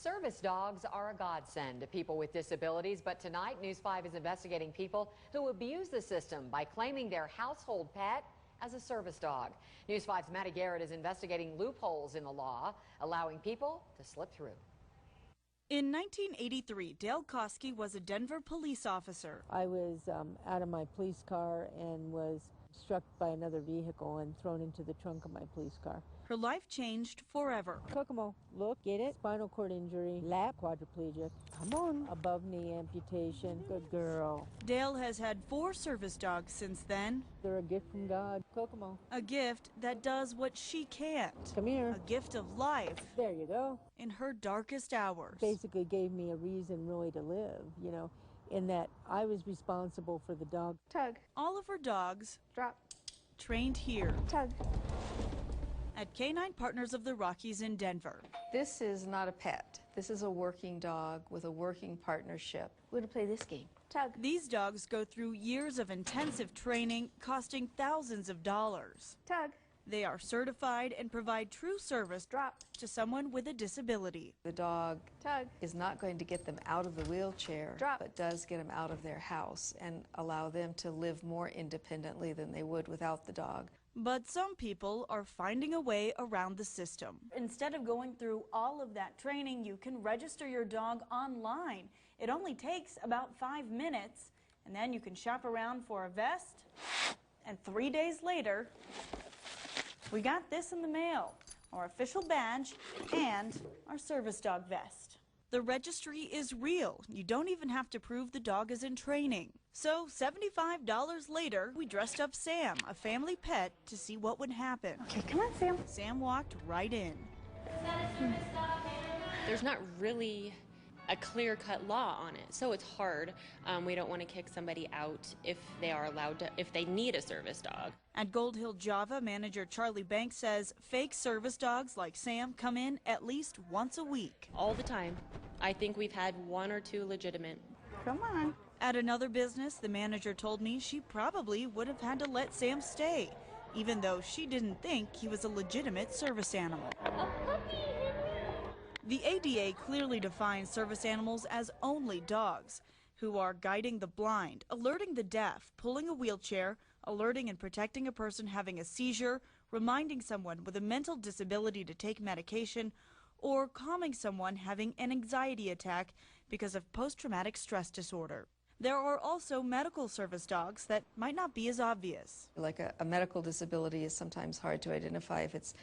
Service dogs are a godsend to people with disabilities, but tonight News 5 is investigating people who abuse the system by claiming their household pet as a service dog. News 5's Maddie Garrett is investigating loopholes in the law, allowing people to slip through. In 1983, Dale Coski was a Denver police officer. I was out of my police car and was struck by another vehicle and thrown into the trunk of my police car. Her life changed forever. Kokomo, look, get it? Spinal cord injury, lap, quadriplegic. Come on. Above knee amputation. Good girl. Dale has had 4 service dogs since then. They're a gift from God. Kokomo. A gift that does what she can't. Come here. A gift of life. There you go. In her darkest hours. Basically gave me a reason really to live, you know, in that I was responsible for the dog. Tug. All of her dogs. Drop. Trained here. Tug. At Canine Partners of the Rockies in Denver. This is not a pet. This is a working dog with a working partnership. We're going to play this game. Tug. These dogs go through years of intensive training, costing thousands of dollars. Tug. They are certified and provide true service Drop. to someone with a disability. The dog Tug. is not going to get them out of the wheelchair, Drop. but does get them out of their house and allow them to live more independently than they would without the dog. But some people are finding a way around the system. Instead of going through all of that training, you can register your dog online. It only takes about 5 minutes, and then you can shop around for a vest, and 3 days later, we got this in the mail, our official badge and our service dog vest. The registry is real. You don't even have to prove the dog is in training. So $75 later, we dressed up Sam, a family pet, to see what would happen. Okay, come on, Sam. Sam walked right in. There's not really a clear-cut law on it, so it's hard. We don't want to kick somebody out if they are allowed to, if they need a service dog. At Gold Hill Java, manager Charlie Banks says fake service dogs like Sam come in at least once a week. All the time. I think we've had 1 or 2 legitimate. Come on. At another business, the manager told me she probably would have had to let Sam stay, even though she didn't think he was a legitimate service animal. The ADA clearly defines service animals as only dogs, who are guiding the blind, alerting the deaf, pulling a wheelchair, alerting and protecting a person having a seizure, reminding someone with a mental disability to take medication, or calming someone having an anxiety attack because of post-traumatic stress disorder. There are also medical service dogs that might not be as obvious. Like a medical disability is sometimes hard to identify if it's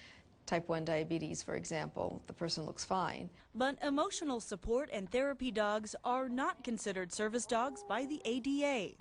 type 1 diabetes, for example. The person looks fine. But emotional support and therapy dogs are not considered service dogs by the ADA.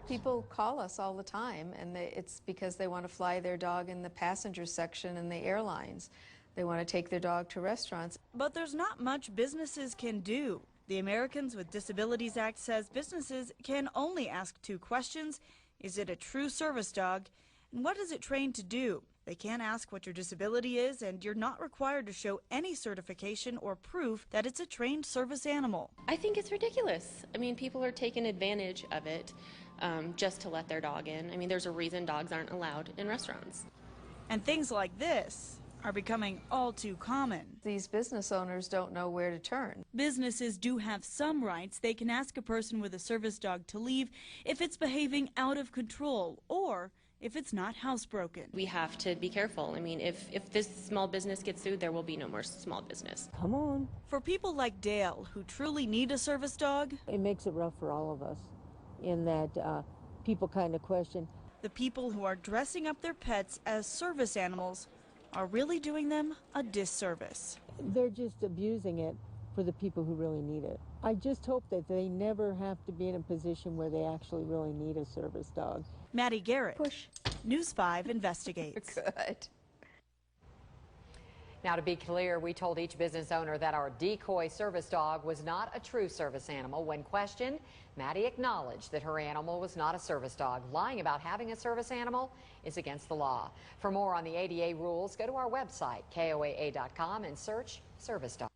People call us all the time, and it's because they want to fly their dog in the passenger section in the airlines. They want to take their dog to restaurants. But there's not much businesses can do. The Americans with Disabilities Act says businesses can only ask 2 questions. Is it a true service dog? And what is it trained to do? They can't ask what your disability is, and you're not required to show any certification or proof that it's a trained service animal. I think it's ridiculous. I mean, people are taking advantage of it just to let their dog in. I mean, there's a reason dogs aren't allowed in restaurants. And things like this are becoming all too common. These business owners don't know where to turn. Businesses do have some rights. They can ask a person with a service dog to leave if it's behaving out of control or if it's not housebroken. We have to be careful. I mean, if this small business gets sued, there will be no more small business. Come on. For people like Dale, who truly need a service dog, It makes it rough for all of us in that people kind of question. the people who are dressing up their pets as service animals are really doing them a disservice. They're just abusing it for the people who really need it. I just hope that they never have to be in a position where they actually really need a service dog. Maddie Garrett, Push. News 5 investigates. Good. Now, to be clear, we told each business owner that our decoy service dog was not a true service animal. When questioned, Maddie acknowledged that her animal was not a service dog. Lying about having a service animal is against the law. For more on the ADA rules, go to our website, KOAA.com, and search service dog.